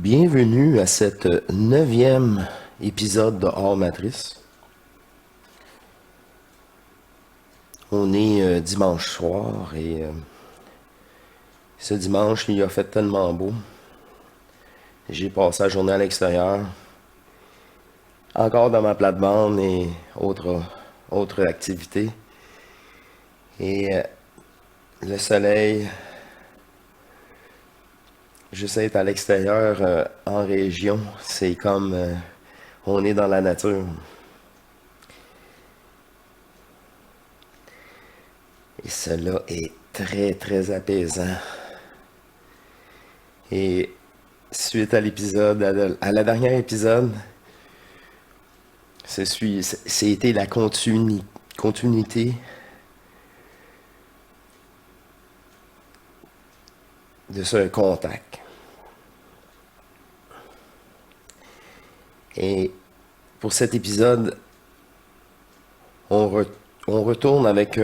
Bienvenue à cet 9e épisode de Hors Matrice. On est dimanche soir et ce dimanche, il a fait tellement beau. J'ai passé la journée à l'extérieur, encore dans ma plate-bande et autres activités. Et le soleil, juste être à l'extérieur en région, c'est comme on est dans la nature. Et cela est très très apaisant. Et suite à l'épisode, à la dernière épisode, c'était la continuité de ce contact. Et pour cet épisode, on retourne avec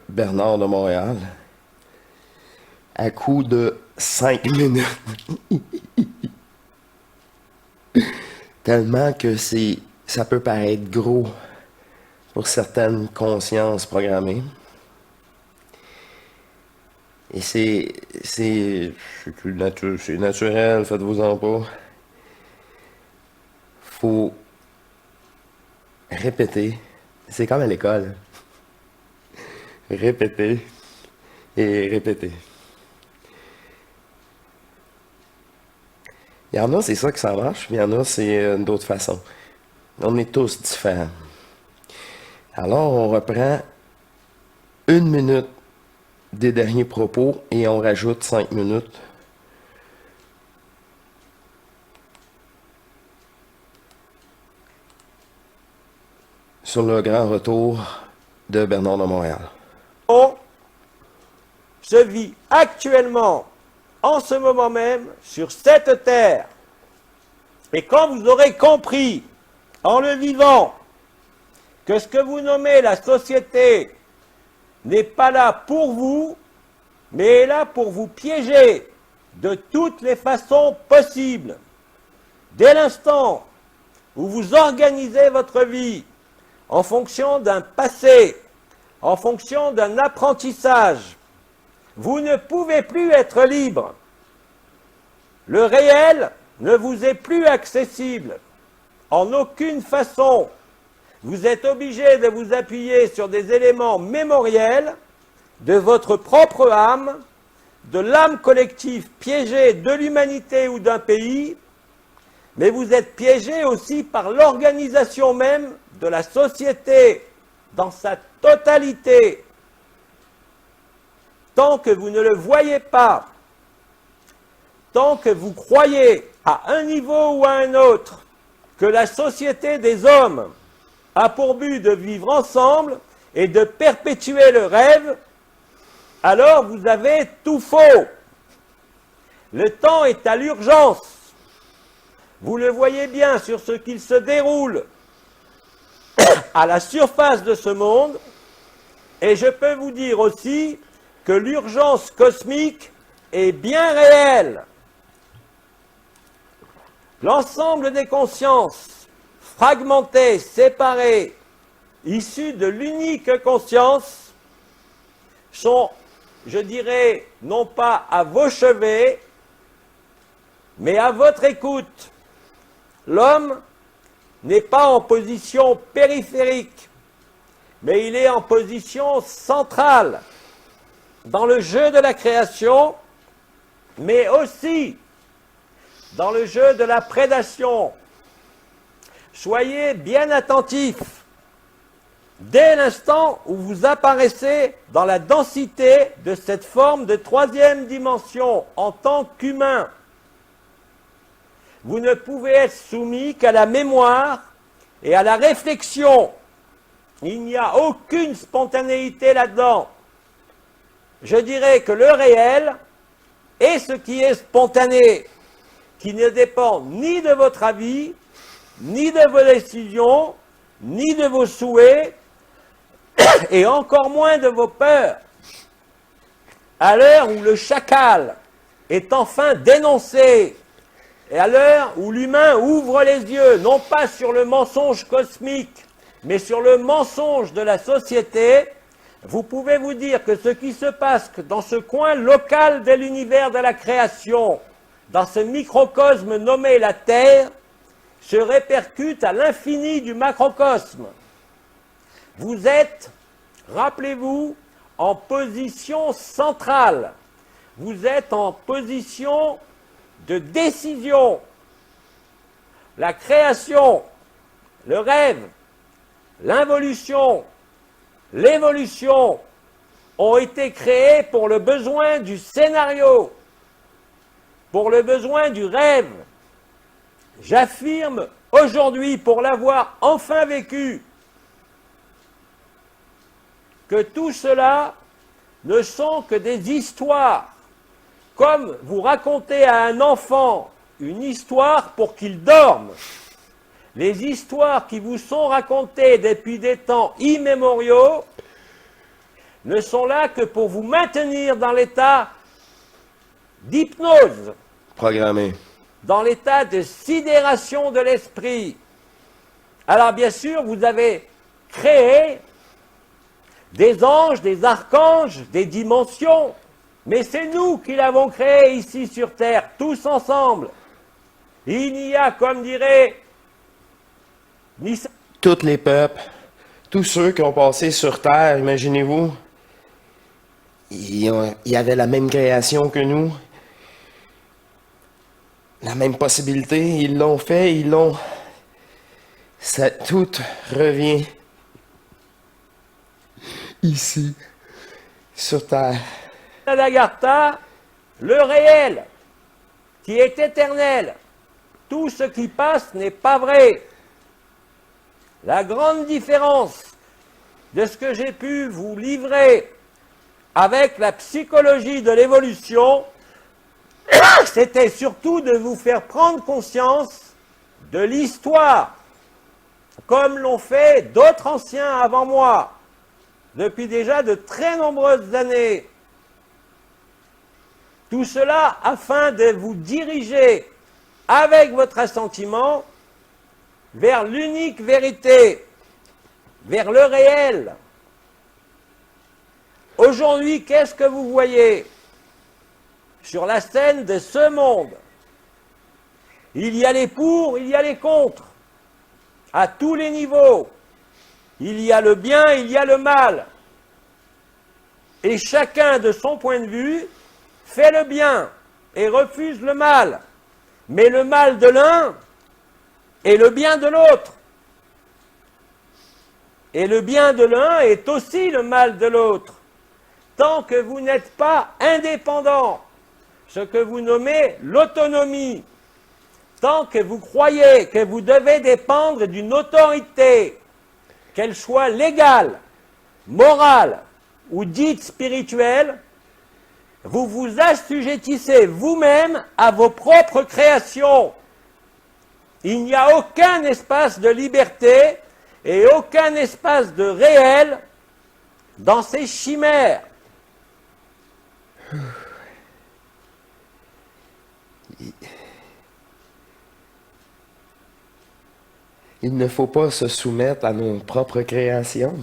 Bernard de Montréal à coup de 5 minutes. Tellement que ça peut paraître gros pour certaines consciences programmées. Et c'est naturel, faites-vous-en pas. Faut répéter. C'est comme à l'école. Répéter et répéter. Il y en a, c'est ça que ça marche, puis il y en a, c'est d'autres façons. On est tous différents. Alors, on reprend 1 minute des derniers propos et on rajoute 5 minutes. Sur le grand retour de Bernard de Montréal. Je vis actuellement, en ce moment même, sur cette terre. Et quand vous aurez compris, en le vivant, que ce que vous nommez la société n'est pas là pour vous, mais est là pour vous piéger de toutes les façons possibles. Dès l'instant où vous organisez votre vie en fonction d'un passé, en fonction d'un apprentissage, vous ne pouvez plus être libre. Le réel ne vous est plus accessible en aucune façon. Vous êtes obligé de vous appuyer sur des éléments mémoriels de votre propre âme, de l'âme collective piégée de l'humanité ou d'un pays, mais vous êtes piégé aussi par l'organisation même de la société dans sa totalité. Tant que vous ne le voyez pas, tant que vous croyez à un niveau ou à un autre que la société des hommes a pour but de vivre ensemble et de perpétuer le rêve, alors vous avez tout faux. Le temps est à l'urgence. Vous le voyez bien sur ce qu'il se déroule à la surface de ce monde, et je peux vous dire aussi que l'urgence cosmique est bien réelle. L'ensemble des consciences fragmentées, séparées, issues de l'unique conscience, sont, je dirais, non pas à vos chevets, mais à votre écoute. L'homme n'est pas en position périphérique, mais il est en position centrale dans le jeu de la création, mais aussi dans le jeu de la prédation. Soyez bien attentifs. Dès l'instant où vous apparaissez dans la densité de cette forme de troisième dimension en tant qu'humain, vous ne pouvez être soumis qu'à la mémoire et à la réflexion. Il n'y a aucune spontanéité là-dedans. Je dirais que le réel est ce qui est spontané, qui ne dépend ni de votre avis, ni de vos décisions, ni de vos souhaits, et encore moins de vos peurs. À l'heure où le chacal est enfin dénoncé Et à l'heure où l'humain ouvre les yeux, non pas sur le mensonge cosmique, mais sur le mensonge de la société, vous pouvez vous dire que ce qui se passe dans ce coin local de l'univers de la création, dans ce microcosme nommé la Terre, se répercute à l'infini du macrocosme. Vous êtes, rappelez-vous, en position centrale. Vous êtes en position de décision. La création, le rêve, l'involution, l'évolution ont été créés pour le besoin du scénario, pour le besoin du rêve. J'affirme aujourd'hui, pour l'avoir enfin vécu, que tout cela ne sont que des histoires. Comme vous racontez à un enfant une histoire pour qu'il dorme. Les histoires qui vous sont racontées depuis des temps immémoriaux ne sont là que pour vous maintenir dans l'état d'hypnose, Programmé. dans l'état de sidération de l'esprit. Alors bien sûr, vous avez créé des anges, des archanges, des dimensions, mais c'est nous qui l'avons créé ici sur Terre, tous ensemble. Il n'y a, comme dirait Tous les peuples, tous ceux qui ont passé sur Terre, imaginez-vous, ils avaient la même création que nous, la même possibilité, ils l'ont fait, ils l'ont... Ça, tout revient ici, sur Terre. Lagartha, le réel, qui est éternel. Tout ce qui passe n'est pas vrai. La grande différence de ce que j'ai pu vous livrer avec la psychologie de l'évolution, c'était surtout de vous faire prendre conscience de l'histoire, comme l'ont fait d'autres anciens avant moi, depuis déjà de très nombreuses années. Tout cela afin de vous diriger avec votre assentiment vers l'unique vérité, vers le réel. Aujourd'hui, qu'est-ce que vous voyez sur la scène de ce monde? Il y a les pour, il y a les contre, à tous les niveaux. Il y a le bien, il y a le mal. Et chacun, de son point de vue, fait le bien et refuse le mal. Mais le mal de l'un est le bien de l'autre. Et le bien de l'un est aussi le mal de l'autre. Tant que vous n'êtes pas indépendant, ce que vous nommez l'autonomie, tant que vous croyez que vous devez dépendre d'une autorité, qu'elle soit légale, morale ou dite spirituelle, vous vous assujettissez vous-même à vos propres créations. Il n'y a aucun espace de liberté et aucun espace de réel dans ces chimères. Il ne faut pas se soumettre à nos propres créations.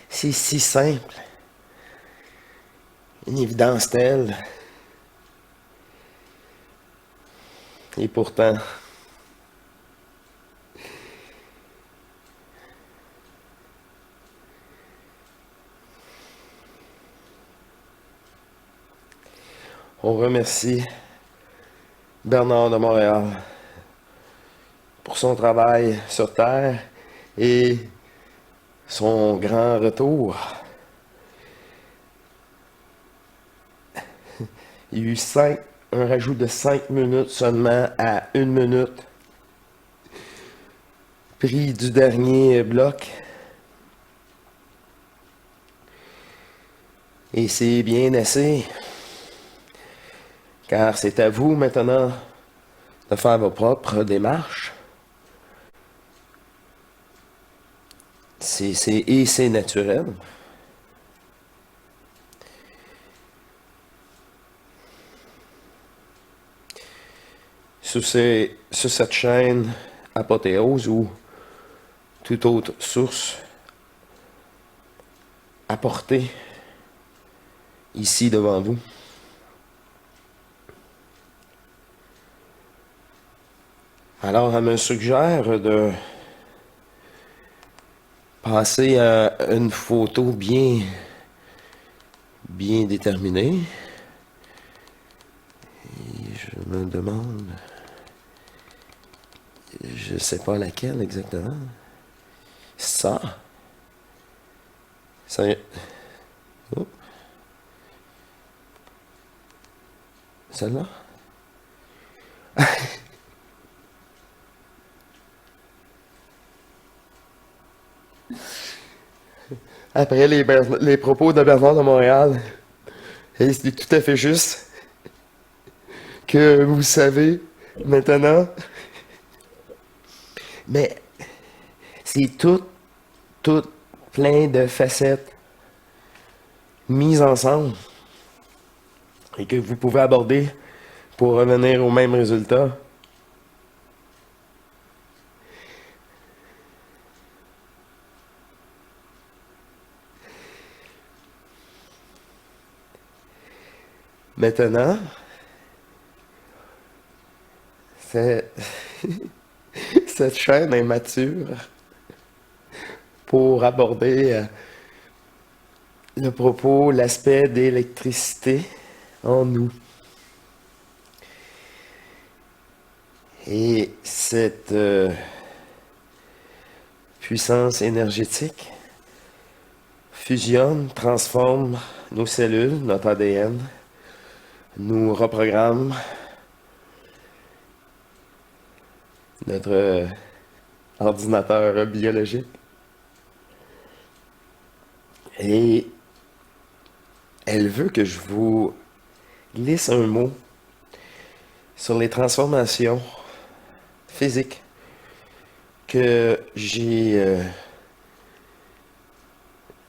C'est si simple. Une évidence telle. Et pourtant, on remercie Bernard de Montréal pour son travail sur Terre et son grand retour. Il y a eu un rajout de 5 minutes seulement à 1 minute. Prix du dernier bloc. Et c'est bien assez. Car c'est à vous maintenant de faire vos propres démarches. C'est naturel. sur cette chaîne Apothéose ou toute autre source apportée ici devant vous. Alors, elle me suggère de passer à une photo bien déterminée. Et je me demande, je sais pas laquelle exactement. Ça. Oh. Celle-là. Après les propos de Bernard de Montréal, et c'est tout à fait juste que vous savez maintenant, mais c'est tout plein de facettes mises ensemble et que vous pouvez aborder pour revenir au même résultat. Maintenant, cette chaîne est mature pour aborder le propos, l'aspect d'électricité en nous. Et cette puissance énergétique fusionne, transforme nos cellules, notre ADN, nous reprogramme notre ordinateur biologique. Et elle veut que je vous glisse un mot sur les transformations physiques que j'ai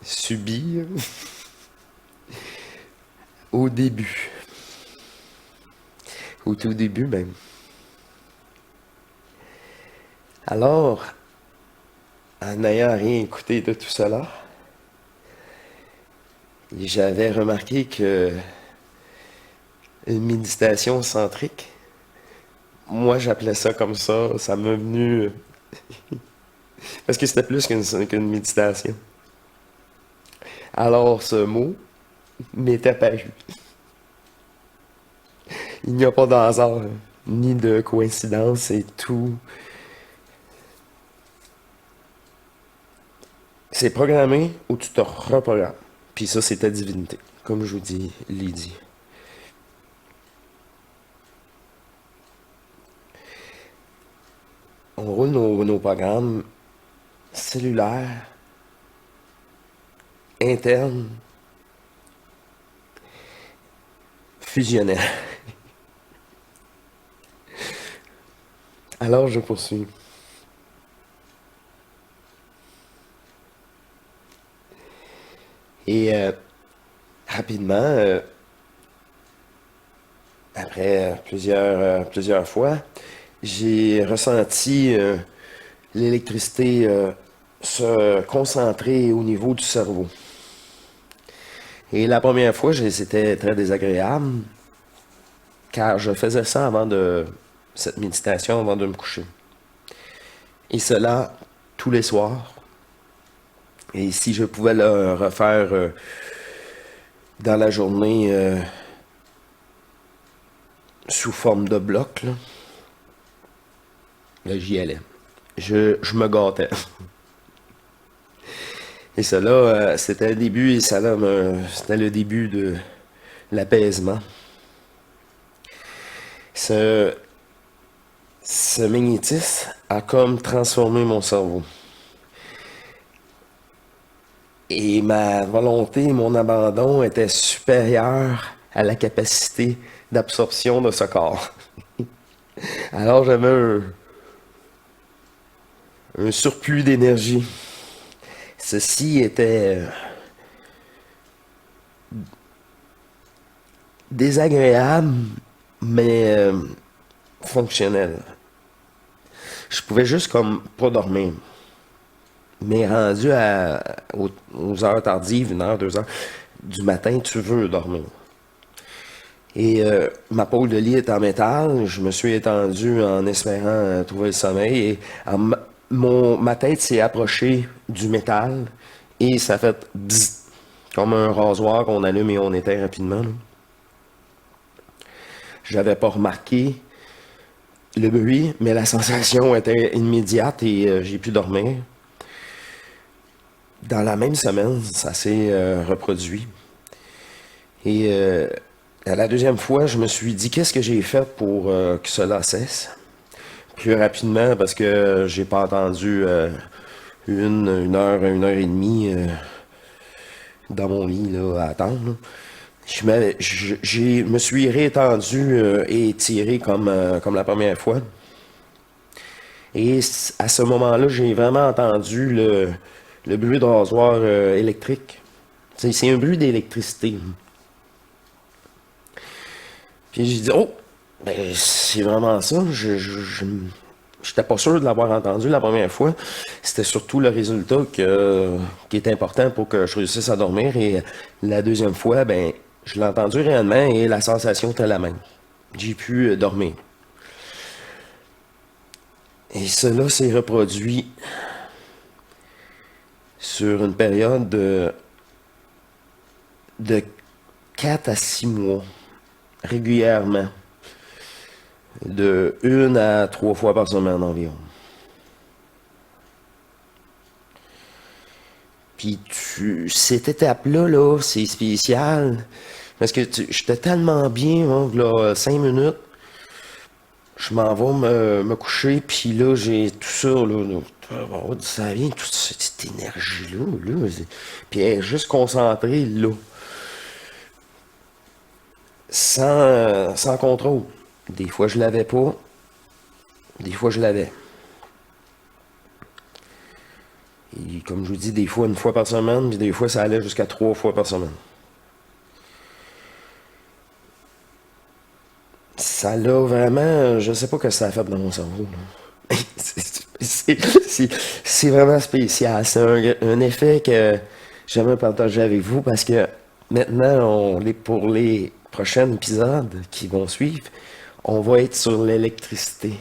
subies au début. Au tout début même. Alors, en n'ayant rien écouté de tout cela, j'avais remarqué que une méditation centrique, moi j'appelais ça comme ça m'est venu parce que c'était plus qu'une méditation. Alors ce mot m'est apparu. Il n'y a pas de hasard, ni de coïncidence, c'est tout. C'est programmé ou tu te reprogrammes. Puis ça, c'est ta divinité, comme je vous dis, Lydie. On roule nos programmes cellulaires, internes, fusionnels. Alors, je poursuis. Et rapidement, après plusieurs fois, j'ai ressenti l'électricité se concentrer au niveau du cerveau. Et la première fois, c'était très désagréable, car je faisais ça avant cette méditation, avant de me coucher. Et cela tous les soirs. Et si je pouvais le refaire dans la journée sous forme de bloc, là, j'y allais. Je me gâtais. Et cela, c'était le début, et c'était le début de l'apaisement. Ce magnétisme a comme transformé mon cerveau. Et ma volonté, mon abandon était supérieur à la capacité d'absorption de ce corps. Alors j'avais un surplus d'énergie. Ceci était désagréable, mais fonctionnel. Je pouvais juste comme pas dormir. Mais rendu aux heures tardives, 1 heure, 2 heures du matin, tu veux dormir. Et ma pôle de lit est en métal. Je me suis étendu en espérant trouver le sommeil. Et ma tête s'est approchée du métal et ça fait bzzz, comme un rasoir qu'on allume et on éteint rapidement. Là. J'avais pas remarqué le bruit, mais la sensation était immédiate et j'ai pu dormir. Dans la même semaine, ça s'est reproduit. Et la deuxième fois, je me suis dit, qu'est-ce que j'ai fait pour que cela cesse? Plus rapidement, parce que j'ai pas entendu une heure et demie dans mon lit là, à attendre. Là. Me suis réétendu et étiré comme la première fois. Et à ce moment-là, j'ai vraiment entendu le bruit de rasoir électrique. C'est un bruit d'électricité. Puis j'ai dit, oh, ben, c'est vraiment ça. J'étais pas sûr de l'avoir entendu la première fois. C'était surtout le résultat qui est important pour que je réussisse à dormir. Et la deuxième fois, ben, je l'ai entendu réellement et la sensation était la même. J'ai pu dormir. Et cela s'est reproduit sur une période de 4 à 6 mois, régulièrement, de 1 à 3 fois par semaine environ. Puis cette étape-là, là, c'est spécial, parce que j'étais tellement bien, hein, là, 5 minutes, je m'en vais me coucher, puis là, j'ai tout ça, là, ça vient, toute cette énergie-là, puis elle est juste concentrée, là, sans contrôle. Des fois, je l'avais pas, des fois, je l'avais. Et comme je vous dis, des fois, 1 fois par semaine, puis des fois, ça allait jusqu'à 3 fois par semaine. Ça l'a vraiment, je sais pas ce que ça a fait dans mon cerveau, là. C'est vraiment spécial. C'est un effet que j'aimerais partager avec vous parce que maintenant, pour les prochains épisodes qui vont suivre, on va être sur l'électricité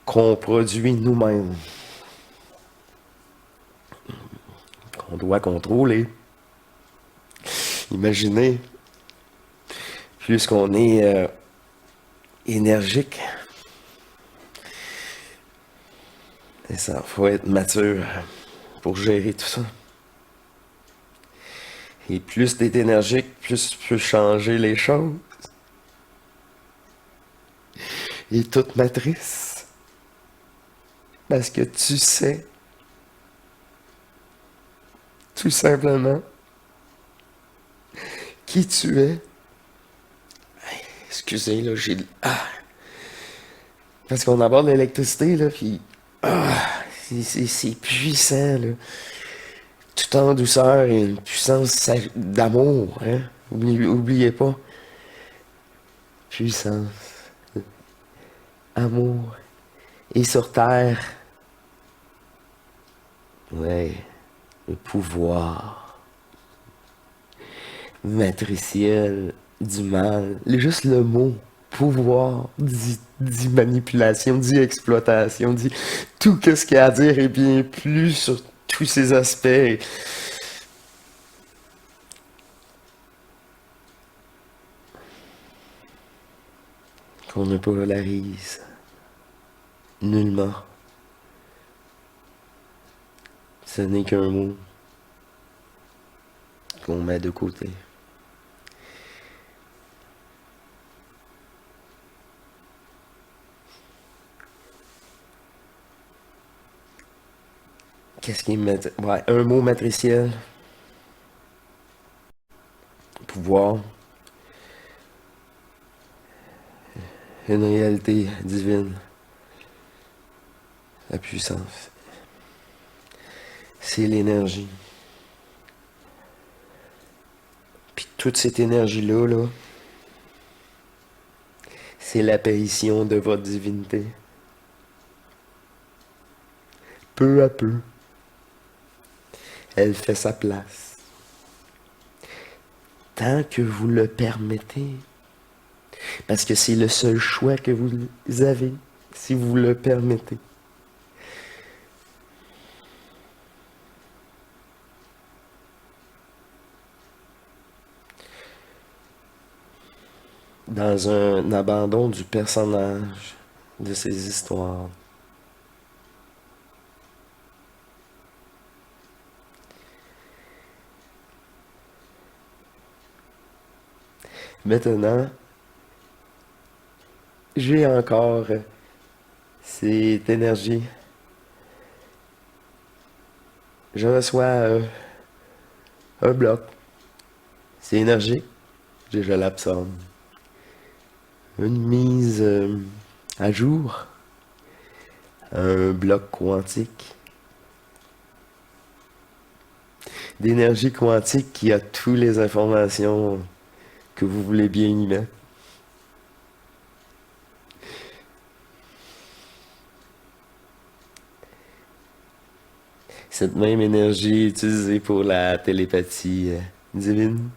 qu'on produit nous-mêmes, qu'on doit contrôler. Imaginez, plus qu'on est énergique, et ça, faut être mature pour gérer tout ça. Et plus tu es énergique, plus tu peux changer les choses. Et toute matrice. Parce que tu sais, tout simplement, qui tu es. Hey, excusez, là, parce qu'on aborde l'électricité, là, puis... c'est puissant, là. Tout en douceur et une puissance d'amour, hein. Oubliez pas. Puissance. Amour. Et sur terre, ouais, le pouvoir matriciel du mal. Juste le mot pouvoir dit manipulation, dit exploitation, dit tout ce qu'il y a à dire et bien plus sur tous ces aspects. Qu'on ne polarise nullement. Ce n'est qu'un mot qu'on met de côté. Qu'est-ce qui me... Ouais, un mot matriciel. Pouvoir. Une réalité divine. La puissance. C'est l'énergie. Puis toute cette énergie-là, là, c'est l'apparition de votre divinité. Peu à peu, elle fait sa place. Tant que vous le permettez. Parce que c'est le seul choix que vous avez, si vous le permettez. Dans un abandon du personnage de ces histoires. Maintenant, j'ai encore cette énergie. Je reçois un bloc. C'est énergique. Je l'absorbe. Une mise à jour. Un bloc quantique. D'énergie quantique qui a toutes les informations que vous voulez bien y mettre. Cette même énergie est utilisée pour la télépathie divine.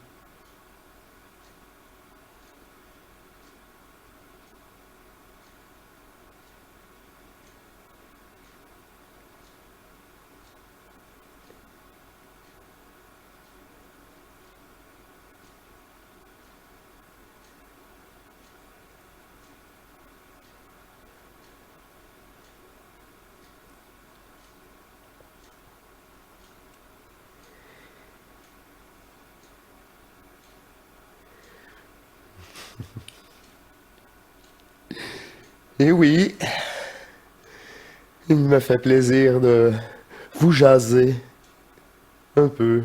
Et oui, il me fait plaisir de vous jaser un peu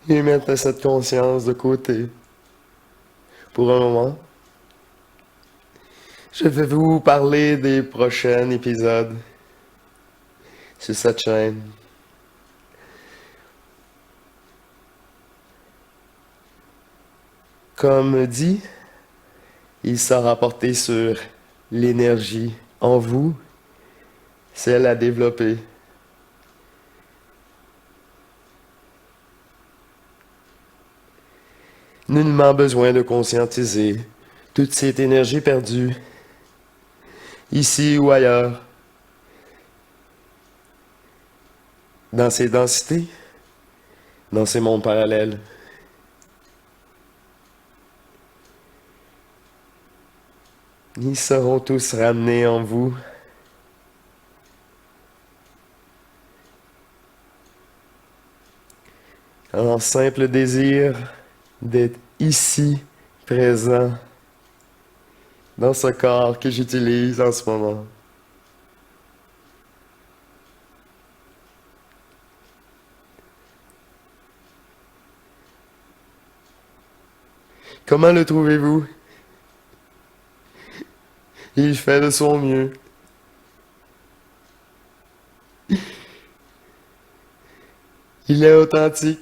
et mettre cette conscience de côté pour un moment. Je vais vous parler des prochains épisodes sur cette chaîne. Comme dit, il sera porté sur l'énergie en vous, celle à développer. Nullement besoin de conscientiser toute cette énergie perdue, ici ou ailleurs, dans ces densités, dans ces mondes parallèles. Ils seront tous ramenés en vous. En simple désir d'être ici, présent, dans ce corps que j'utilise en ce moment. Comment le trouvez-vous? Il fait de son mieux. Il est authentique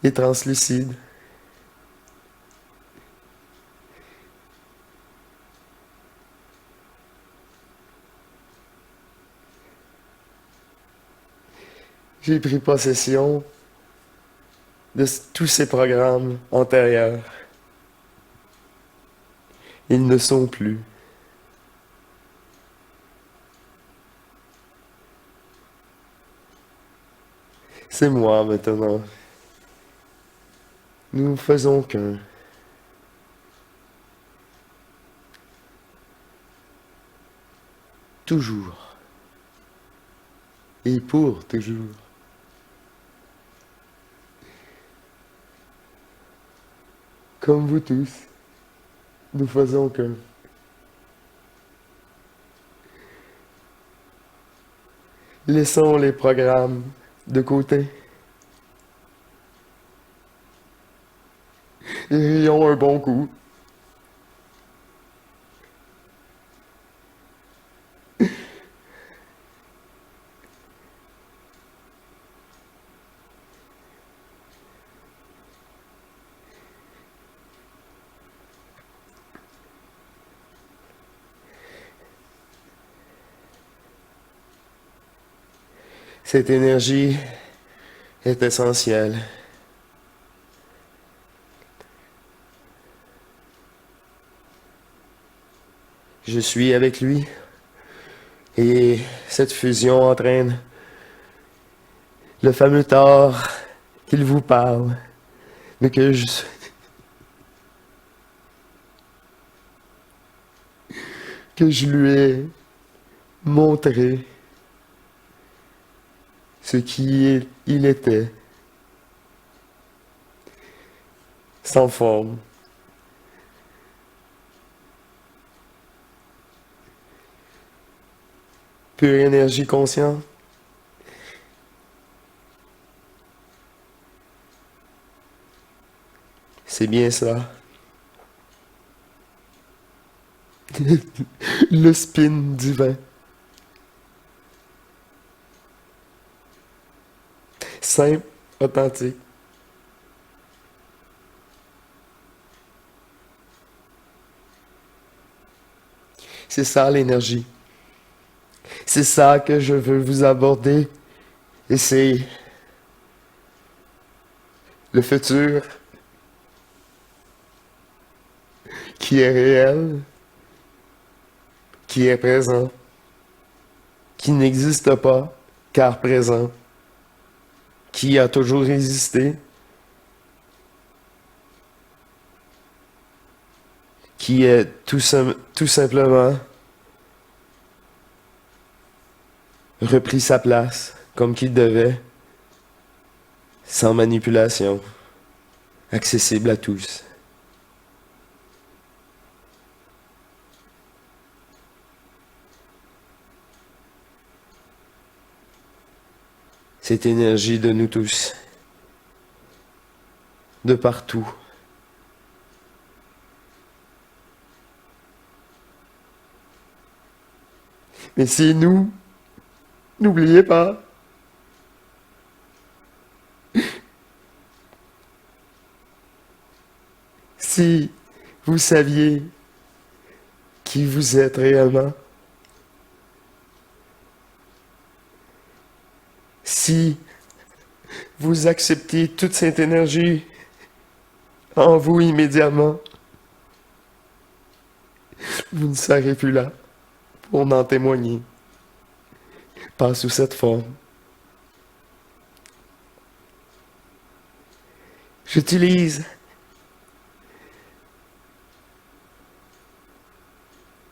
et translucide. J'ai pris possession de tous ces programmes antérieurs. Ils ne sont plus. C'est moi maintenant. Nous ne faisons qu'un. Toujours. Et pour toujours. Comme vous tous, nous faisons qu'un. Laissons les programmes de côté. Et rions un bon coup. Cette énergie est essentielle. Je suis avec lui et cette fusion entraîne le fameux Thor qu'il vous parle, mais que je lui ai montré ce qui il était, sans forme. Pure énergie consciente. C'est bien ça. Le spin divin. Simple, authentique. C'est ça l'énergie. C'est ça que je veux vous aborder. Et c'est le futur qui est réel, qui est présent, qui n'existe pas car présent, qui a toujours existé, qui est tout simplement repris sa place comme qu'il devait, sans manipulation, accessible à tous. Cette énergie de nous tous, de partout. Mais c'est nous, n'oubliez pas, si vous saviez qui vous êtes réellement, si vous acceptiez toute cette énergie en vous immédiatement, vous ne serez plus là pour en témoigner, pas sous cette forme. J'utilise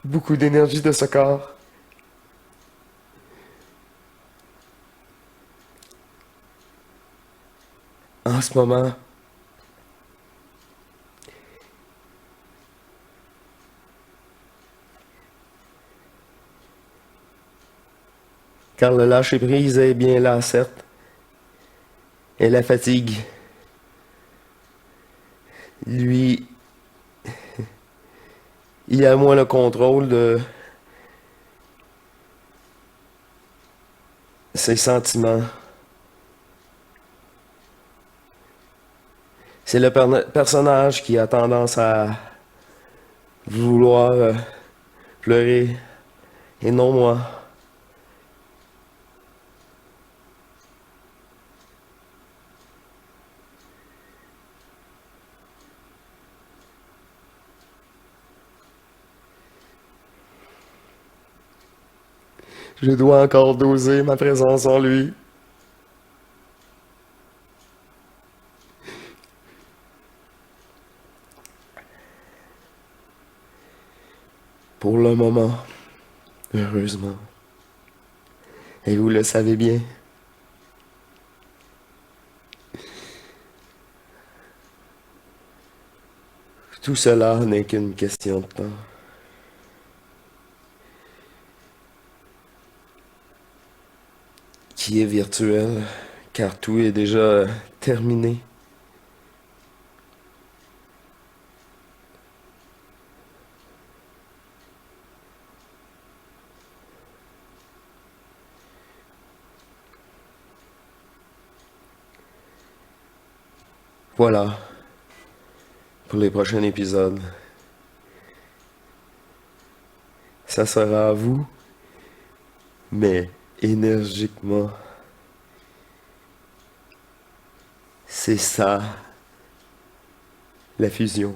beaucoup d'énergie de ce corps. En ce moment, car le lâcher-prise est bien là, certes, et la fatigue, lui, il a moins le contrôle de ses sentiments. C'est le personnage qui a tendance à vouloir pleurer, et non moi. Je dois encore doser ma présence en lui. Pour le moment, heureusement. Et vous le savez bien. Tout cela n'est qu'une question de temps. Qui est virtuel, car tout est déjà terminé. Voilà, pour les prochains épisodes. Ça sera à vous, mais énergiquement C'est ça, la fusion.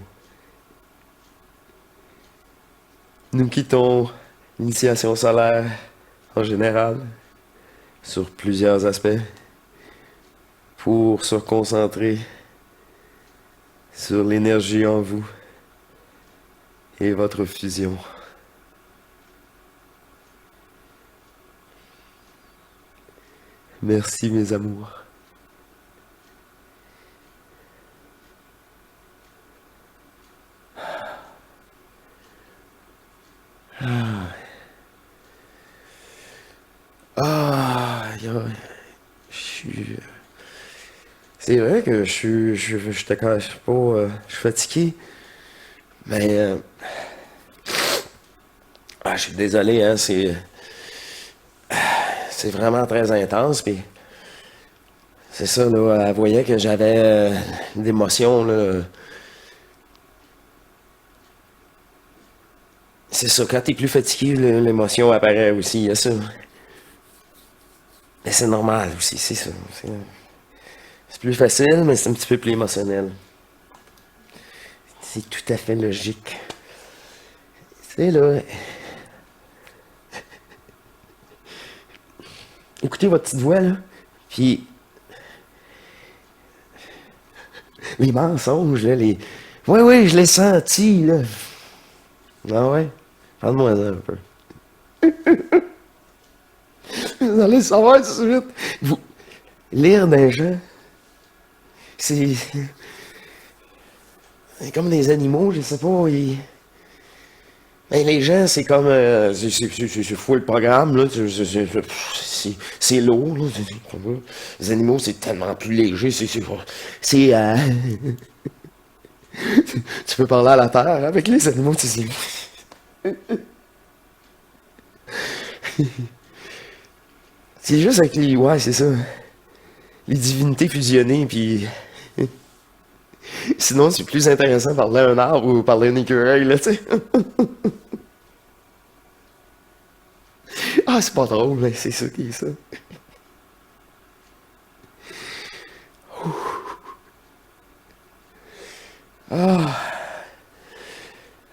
Nous quittons l'initiation solaire en général sur plusieurs aspects pour se concentrer sur l'énergie en vous et votre fusion. Merci mes amours. Aïe, aïe. Je suis... C'est vrai que je te cache pas, je suis fatigué, mais je suis désolé, hein, c'est vraiment très intense, puis c'est ça, là, elle voyait que j'avais d'émotions, là. C'est ça, quand t'es plus fatigué, l'émotion apparaît aussi, il y a ça. Mais c'est normal aussi, c'est ça. C'est plus facile, mais c'est un petit peu plus émotionnel. C'est tout à fait logique. C'est là. Écoutez votre petite voix, là. Puis. Les mensonges, là, les. Oui, oui, je l'ai senti, là. Ah ouais? Parle-moi ça un peu. Vous allez savoir tout de suite. Lire des gens, c'est comme des animaux, je sais pas. Ben, les gens, c'est comme. C'est fou le programme, là. C'est lourd, là. Les animaux, c'est tellement plus léger. Tu peux parler à la terre avec les animaux, tu sais. C'est juste avec les. Ouais, c'est ça. Les divinités fusionnées, puis. Sinon, c'est plus intéressant de parler à un arbre ou parler à un écureuil, là, tu sais. Ah, c'est pas drôle, mais c'est ça qui est ça.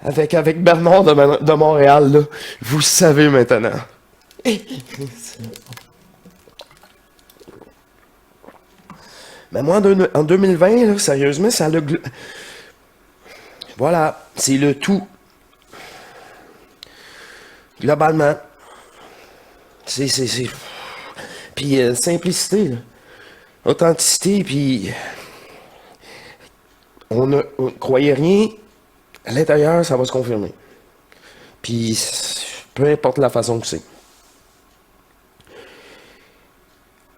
Avec Bernard de Montréal, là, vous savez maintenant. Mais moi, en 2020, là, sérieusement, ça le... Voilà, c'est le tout. Globalement. C'est... Puis simplicité, là. Authenticité, puis... On ne croyait rien, à l'intérieur, ça va se confirmer. Puis, peu importe la façon que c'est.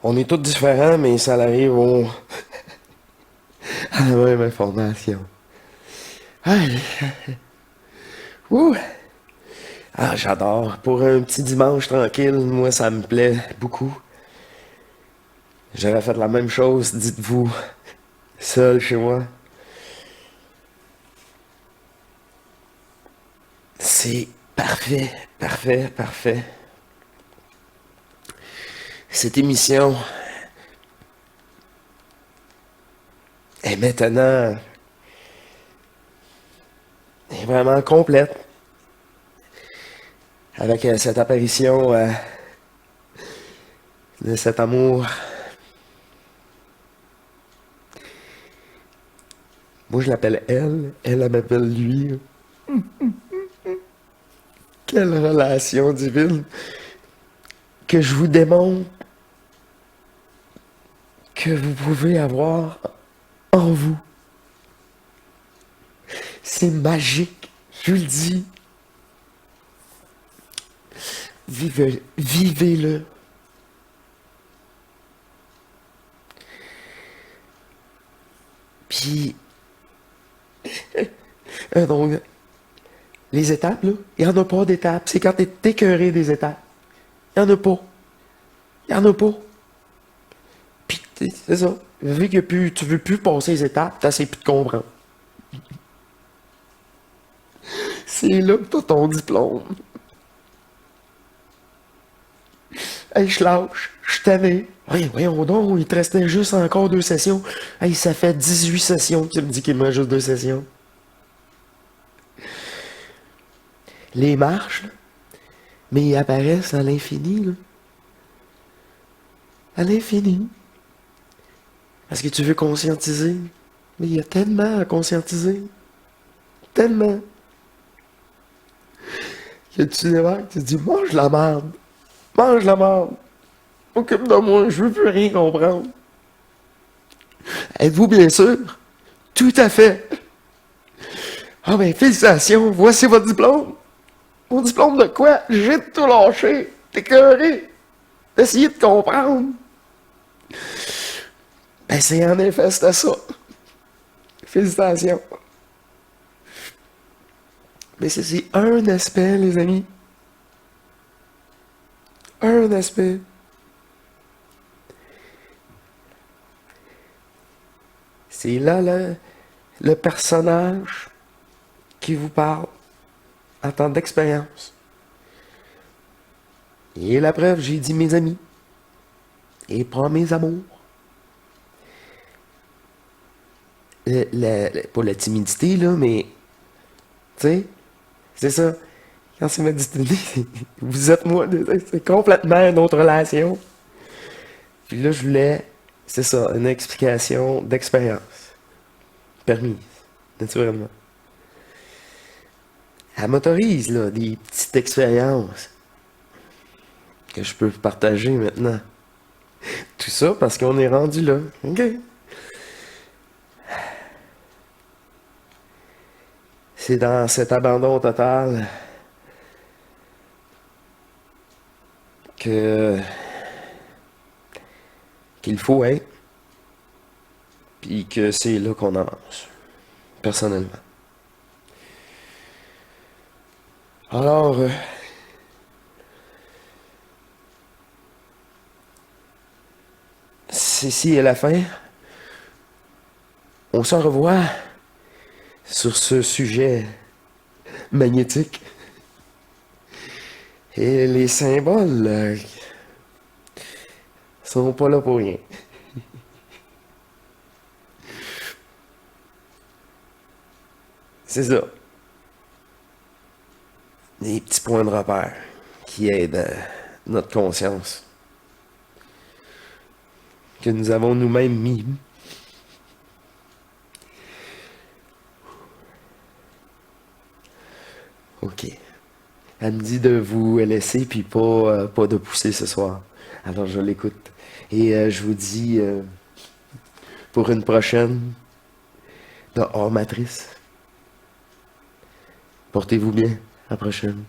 On est tous différents, mais ça arrive à la même information. Aïe. Ouh. Ah, j'adore. Pour un petit dimanche tranquille, moi, ça me plaît beaucoup. J'aurais fait la même chose, dites-vous, seul chez moi. C'est parfait, parfait, parfait. Cette émission est maintenant est vraiment complète. Avec cette apparition de cet amour. Moi, je l'appelle elle m'appelle lui. Quelle relation divine que je vous démontre que vous pouvez avoir en vous. C'est magique, je vous le dis. Vivez-le. Puis, donc, les étapes, là, il n'y en a pas d'étapes. C'est quand t'es écœuré des étapes. Il n'y en a pas. Il n'y en a pas. Puis, c'est ça. Vu que tu veux plus passer les étapes, t'essaies plus de comprendre. C'est là que t'as ton diplôme. Hey, je lâche, je suis tanné. Hey, voyons donc, il te restait juste encore 2 sessions. Hey, ça fait 18 sessions que tu me dis qu'il me reste juste 2 sessions. Les marches, là, mais ils apparaissent à l'infini, là. À l'infini. Parce que tu veux conscientiser. Mais il y a tellement à conscientiser. Tellement. Que tu débarques, tu te dis, mange la merde. Mange la merde. Occupe de moi, je veux plus rien comprendre. Êtes-vous bien sûr? Tout à fait. Ah ben, félicitations, voici votre diplôme. Mon diplôme de quoi? J'ai tout lâché. T'es écœuré. D'essayer de comprendre. Ben, c'est en effet, c'était ça. Félicitations. Mais c'est un aspect, les amis. Un aspect. C'est là le personnage qui vous parle en temps d'expérience. Et la preuve, j'ai dit mes amis. Et pas mes amours. Pas la timidité, là, mais... Tu sais, c'est ça. Quand c'est ma timidité, vous êtes moi, c'est complètement une autre relation. Puis là, je voulais, c'est ça, une explication d'expérience. Permise, naturellement. Elle m'autorise, là, des petites expériences que je peux partager maintenant. Tout ça parce qu'on est rendu là. OK? C'est dans cet abandon total que qu'il faut être, puis que c'est là qu'on avance, personnellement. Alors, ceci est la fin. On se revoit sur ce sujet magnétique. Et les symboles sont pas là pour rien. C'est ça. Des petits points de repère qui aident notre conscience. Que nous avons nous-mêmes mis. OK. Elle me dit de vous laisser puis pas de pousser ce soir. Alors je l'écoute. Et je vous dis pour une prochaine de Hors Matrice. Portez-vous bien. À la prochaine.